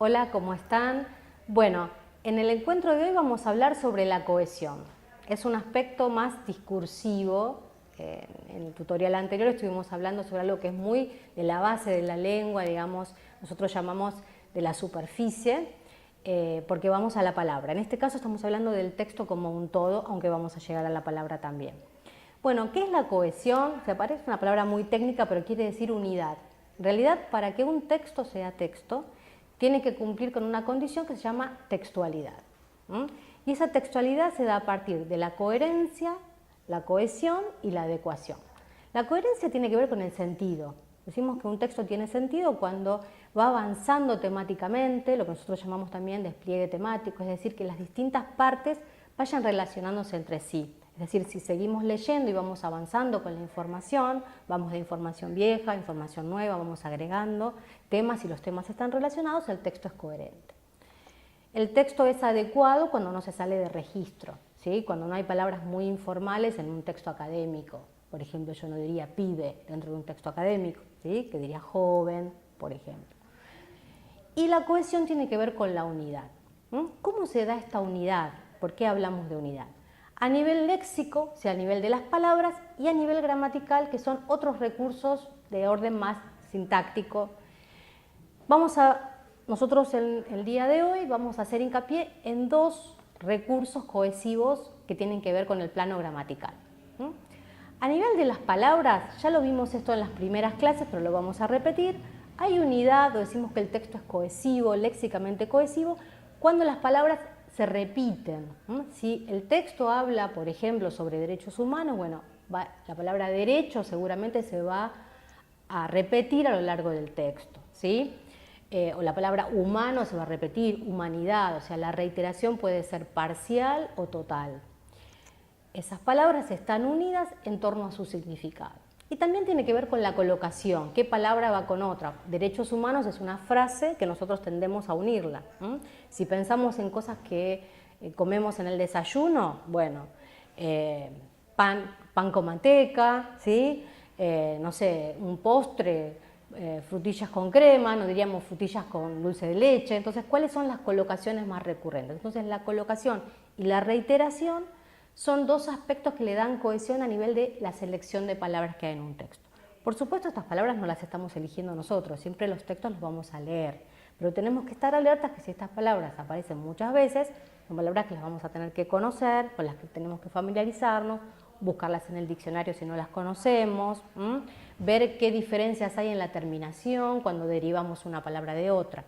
Hola, ¿cómo están? Bueno, en el encuentro de hoy vamos a hablar sobre la cohesión. Es un aspecto más discursivo. En el tutorial anterior estuvimos hablando sobre algo que es muy de la base de la lengua, digamos, nosotros llamamos de la superficie, porque vamos a la palabra. En este caso estamos hablando del texto como un todo, aunque vamos a llegar a la palabra también. Bueno, ¿qué es la cohesión? Se parece una palabra muy técnica, pero quiere decir unidad. En realidad, para que un texto sea texto, tiene que cumplir con una condición que se llama textualidad. Y esa textualidad se da a partir de la coherencia, la cohesión y la adecuación. La coherencia tiene que ver con el sentido. Decimos que un texto tiene sentido cuando va avanzando temáticamente, lo que nosotros llamamos también despliegue temático, es decir, que las distintas partes vayan relacionándose entre sí. Es decir, si seguimos leyendo y vamos avanzando con la información, vamos de información vieja, información nueva, vamos agregando temas y los temas están relacionados, el texto es coherente. El texto es adecuado cuando no se sale de registro, ¿sí? Cuando no hay palabras muy informales en un texto académico. Por ejemplo, yo no diría pibe dentro de un texto académico, ¿sí? Que diría joven, por ejemplo. Y la cohesión tiene que ver con la unidad. ¿Cómo se da esta unidad? ¿Por qué hablamos de unidad? A nivel léxico, o sea, a nivel de las palabras, y a nivel gramatical, que son otros recursos de orden más sintáctico. Nosotros el día de hoy vamos a hacer hincapié en dos recursos cohesivos que tienen que ver con el plano gramatical. A nivel de las palabras, ya lo vimos esto en las primeras clases, pero lo vamos a repetir. Hay unidad, o decimos que el texto es cohesivo, léxicamente cohesivo, cuando las palabras se repiten. Si el texto habla, por ejemplo, sobre derechos humanos, bueno, la palabra derecho seguramente se va a repetir a lo largo del texto, ¿sí? O la palabra humano se va a repetir, humanidad, o sea, la reiteración puede ser parcial o total. Esas palabras están unidas en torno a su significado. Y también tiene que ver con la colocación, qué palabra va con otra. Derechos humanos es una frase que nosotros tendemos a unirla. Si pensamos en cosas que comemos en el desayuno, bueno, pan con manteca, ¿sí? No sé, un postre, frutillas con crema, no diríamos frutillas con dulce de leche. Entonces, ¿cuáles son las colocaciones más recurrentes? Entonces, la colocación y la reiteración son dos aspectos que le dan cohesión a nivel de la selección de palabras que hay en un texto. Por supuesto, estas palabras no las estamos eligiendo nosotros, siempre los textos los vamos a leer, pero tenemos que estar alertas que si estas palabras aparecen muchas veces, son palabras que las vamos a tener que conocer, con las que tenemos que familiarizarnos, buscarlas en el diccionario si no las conocemos, ver qué diferencias hay en la terminación cuando derivamos una palabra de otra.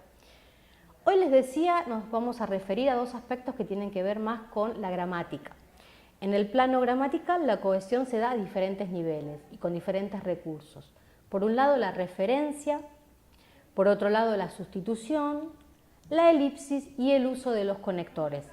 Hoy les decía, nos vamos a referir a dos aspectos que tienen que ver más con la gramática. En el plano gramatical, la cohesión se da a diferentes niveles y con diferentes recursos. Por un lado, la referencia, por otro lado, la sustitución, la elipsis y el uso de los conectores.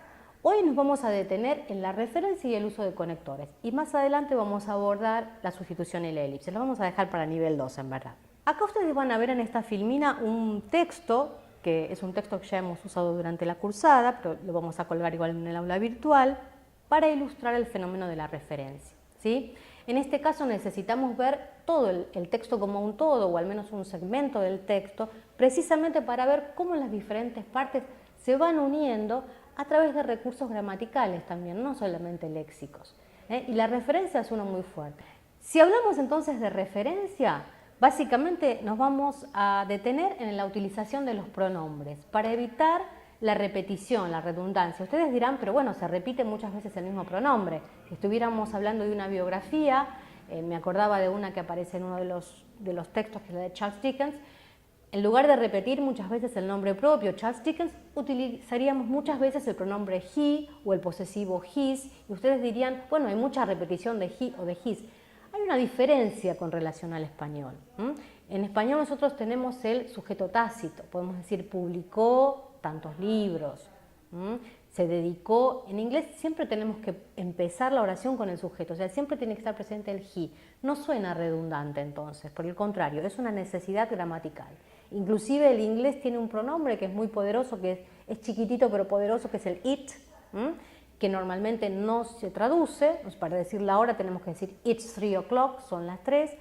Hoy nos vamos a detener en la referencia y el uso de conectores y más adelante vamos a abordar la sustitución y la elipsis. Lo vamos a dejar para nivel 2, en verdad. Acá ustedes van a ver en esta filmina un texto, que es un texto que ya hemos usado durante la cursada, pero lo vamos a colgar igual en el aula virtual, para ilustrar el fenómeno de la referencia, ¿sí? En este caso necesitamos ver todo el texto como un todo, o al menos un segmento del texto, precisamente para ver cómo las diferentes partes se van uniendo a través de recursos gramaticales también, no solamente léxicos. Y la referencia es uno muy fuerte. Si hablamos entonces de referencia, básicamente nos vamos a detener en la utilización de los pronombres para evitar la repetición, la redundancia. Ustedes dirán, pero bueno, se repite muchas veces el mismo pronombre. Si estuviéramos hablando de una biografía, me acordaba de una que aparece en uno de los textos, que es la de Charles Dickens, en lugar de repetir muchas veces el nombre propio, Charles Dickens, utilizaríamos muchas veces el pronombre he o el posesivo his, y ustedes dirían, bueno, hay mucha repetición de he o de his. Hay una diferencia con relación al español. En español nosotros tenemos el sujeto tácito, podemos decir publicó tantos libros, se dedicó. En inglés siempre tenemos que empezar la oración con el sujeto, o sea, siempre tiene que estar presente el he. No suena redundante entonces, por el contrario, es una necesidad gramatical. Inclusive el inglés tiene un pronombre que es muy poderoso, que es chiquitito pero poderoso, que es el it, que normalmente no se traduce. Pues para decir la hora tenemos que decir it's 3 o'clock, son las 3.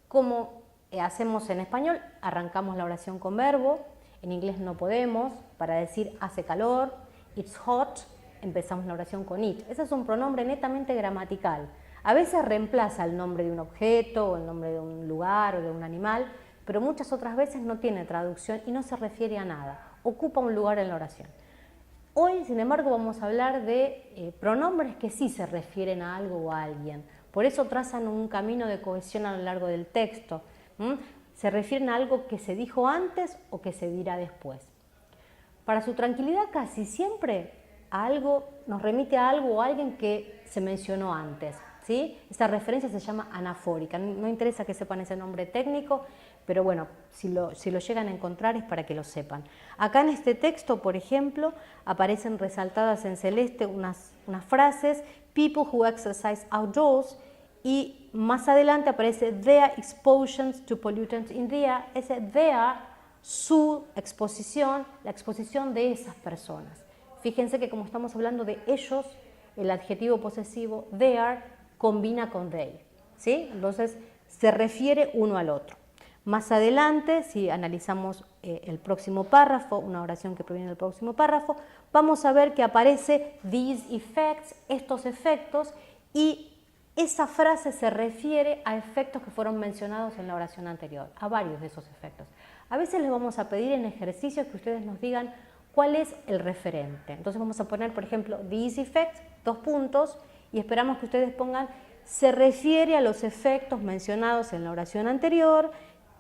Como hacemos en español, arrancamos la oración con verbo, en inglés no podemos, para decir hace calor, it's hot, empezamos la oración con it. Ese es un pronombre netamente gramatical. A veces reemplaza el nombre de un objeto o el nombre de un lugar o de un animal, pero muchas otras veces no tiene traducción y no se refiere a nada, ocupa un lugar en la oración. Hoy, sin embargo, vamos a hablar de pronombres que sí se refieren a algo o a alguien. Por eso trazan un camino de cohesión a lo largo del texto. Se refieren a algo que se dijo antes o que se dirá después. Para su tranquilidad, casi siempre nos remite a algo o a alguien que se mencionó antes, ¿sí? Esta referencia se llama anafórica. No interesa que sepan ese nombre técnico, pero bueno, si lo llegan a encontrar es para que lo sepan. Acá en este texto, por ejemplo, aparecen resaltadas en celeste unas frases, people who exercise outdoors, y más adelante aparece their exposures to pollutants in the air. Ese their, su exposición, la exposición de esas personas. Fíjense que como estamos hablando de ellos, el adjetivo posesivo their combina con they, ¿sí? Entonces se refiere uno al otro. Más adelante, si analizamos el próximo párrafo, una oración que proviene del próximo párrafo, vamos a ver que aparece these effects, estos efectos, y esa frase se refiere a efectos que fueron mencionados en la oración anterior, a varios de esos efectos. A veces les vamos a pedir en ejercicios que ustedes nos digan cuál es el referente. Entonces vamos a poner, por ejemplo, these effects, 2 puntos, y esperamos que ustedes pongan se refiere a los efectos mencionados en la oración anterior,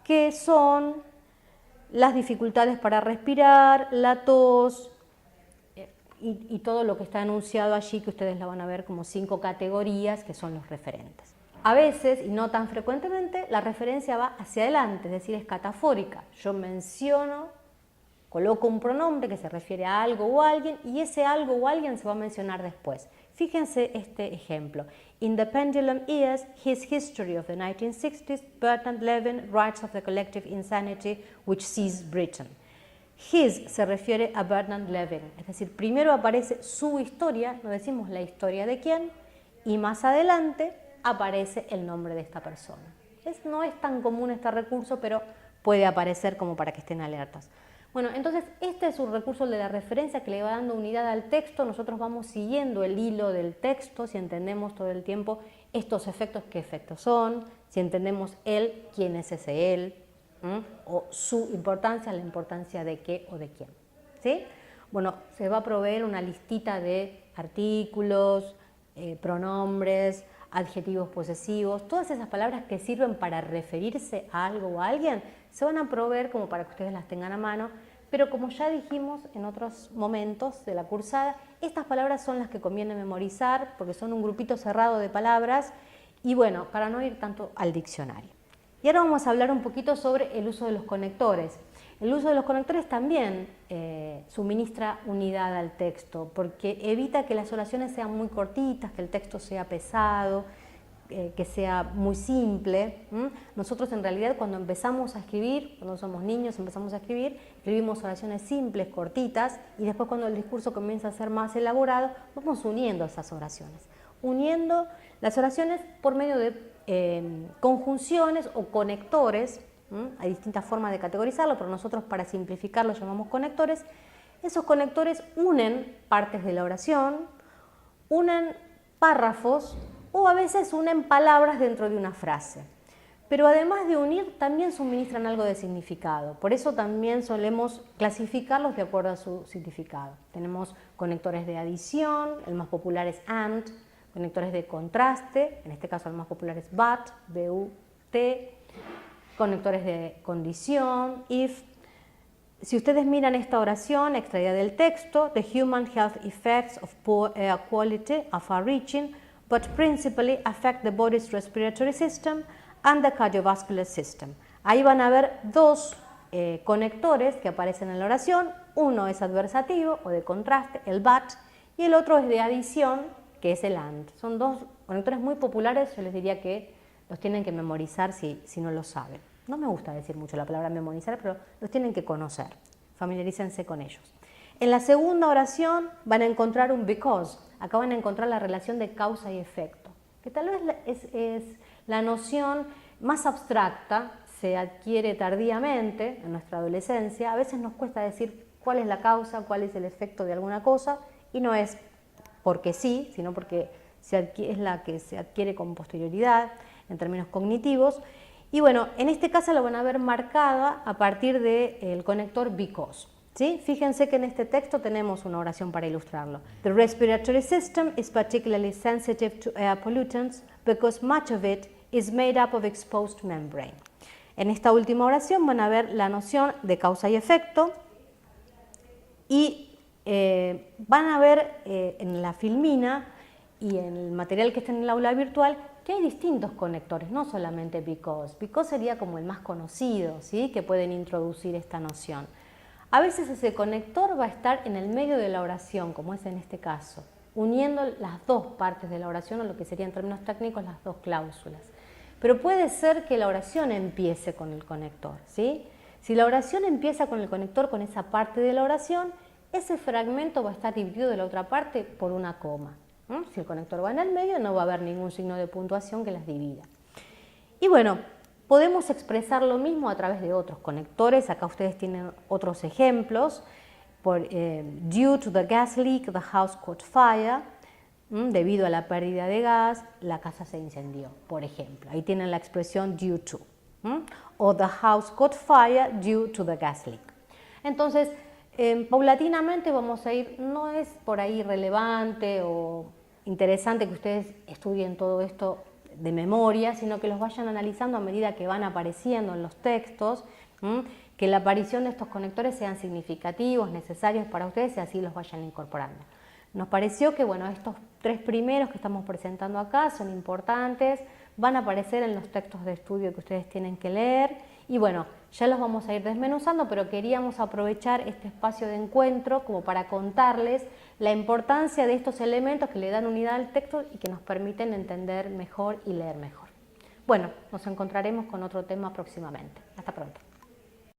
que son las dificultades para respirar, la tos y todo lo que está enunciado allí, que ustedes la van a ver como 5 categorías que son los referentes. A veces, y no tan frecuentemente, la referencia va hacia adelante, es decir, es catafórica. Yo menciono, coloco un pronombre que se refiere a algo o a alguien y ese algo o alguien se va a mencionar después. Fíjense este ejemplo. In the Pendulum Years, His History of the 1960s, Bertrand Levin writes of the collective insanity which seized Britain. His se refiere a Bertrand Levin, es decir, primero aparece su historia, no decimos la historia de quién, y más adelante aparece el nombre de esta persona. No es tan común este recurso, pero puede aparecer como para que estén alertas. Bueno, entonces este es un recurso de la referencia que le va dando unidad al texto. Nosotros vamos siguiendo el hilo del texto, si entendemos todo el tiempo estos efectos, qué efectos son, si entendemos él, quién es ese él, o su importancia, la importancia de qué o de quién, ¿sí? Bueno, se va a proveer una listita de artículos, pronombres, adjetivos posesivos, todas esas palabras que sirven para referirse a algo o a alguien, se van a proveer como para que ustedes las tengan a mano, pero como ya dijimos en otros momentos de la cursada, estas palabras son las que conviene memorizar porque son un grupito cerrado de palabras y bueno, para no ir tanto al diccionario. Y ahora vamos a hablar un poquito sobre el uso de los conectores. El uso de los conectores también suministra unidad al texto porque evita que las oraciones sean muy cortitas, que el texto sea pesado, que sea muy simple. Nosotros en realidad cuando empezamos a escribir, cuando somos niños empezamos a escribir, escribimos oraciones simples, cortitas, y después cuando el discurso comienza a ser más elaborado, vamos uniendo esas oraciones. Uniendo las oraciones por medio de conjunciones o conectores. Hay distintas formas de categorizarlo, pero nosotros para simplificarlo llamamos conectores. Esos conectores unen partes de la oración, unen párrafos o a veces unen palabras dentro de una frase. Pero además de unir, también suministran algo de significado. Por eso también solemos clasificarlos de acuerdo a su significado. Tenemos conectores de adición, el más popular es and, conectores de contraste, en este caso el más popular es but, B-U-T, conectores de condición, if. Si ustedes miran esta oración extraída del texto, the human health effects of poor air quality are far-reaching, but principally affect the body's respiratory system and the cardiovascular system. Ahí van a ver 2 conectores que aparecen en la oración. Uno es adversativo o de contraste, el but, y el otro es de adición, que es el and. Son 2 conectores muy populares, yo les diría que los tienen que memorizar si no lo saben. No me gusta decir mucho la palabra memorizar, pero los tienen que conocer, familiarícense con ellos. En la segunda oración van a encontrar un because, acá van a encontrar la relación de causa y efecto, que tal vez es la noción más abstracta, se adquiere tardíamente en nuestra adolescencia. A veces nos cuesta decir cuál es la causa, cuál es el efecto de alguna cosa, y no es porque sí, sino porque es la que se adquiere con posterioridad en términos cognitivos. Y bueno, en este caso lo van a ver marcada a partir del conector because. ¿Sí? Fíjense que en este texto tenemos una oración para ilustrarlo. The respiratory system is particularly sensitive to air pollutants because much of it is made up of exposed membrane. En esta última oración van a ver la noción de causa y efecto y van a ver en la filmina y en el material que está en el aula virtual que hay distintos conectores, no solamente because. Because sería como el más conocido, ¿sí? Que pueden introducir esta noción. A veces ese conector va a estar en el medio de la oración, como es en este caso, uniendo las dos partes de la oración, o lo que sería en términos técnicos las dos cláusulas. Pero puede ser que la oración empiece con el conector, ¿sí? Si la oración empieza con el conector, con esa parte de la oración, ese fragmento va a estar dividido de la otra parte por una coma. Si el conector va en el medio, no va a haber ningún signo de puntuación que las divida. Y bueno, podemos expresar lo mismo a través de otros conectores. Acá ustedes tienen otros ejemplos. Due to the gas leak, the house caught fire. Debido a la pérdida de gas, la casa se incendió, por ejemplo. Ahí tienen la expresión due to. O the house caught fire due to the gas leak. Entonces, paulatinamente vamos a ir, no es por ahí relevante o interesante que ustedes estudien todo esto de memoria, sino que los vayan analizando a medida que van apareciendo en los textos, que la aparición de estos conectores sean significativos, necesarios para ustedes y así los vayan incorporando. Nos pareció que bueno, estos tres primeros que estamos presentando acá son importantes, van a aparecer en los textos de estudio que ustedes tienen que leer y bueno, ya los vamos a ir desmenuzando, pero queríamos aprovechar este espacio de encuentro como para contarles la importancia de estos elementos que le dan unidad al texto y que nos permiten entender mejor y leer mejor. Bueno, nos encontraremos con otro tema próximamente. Hasta pronto.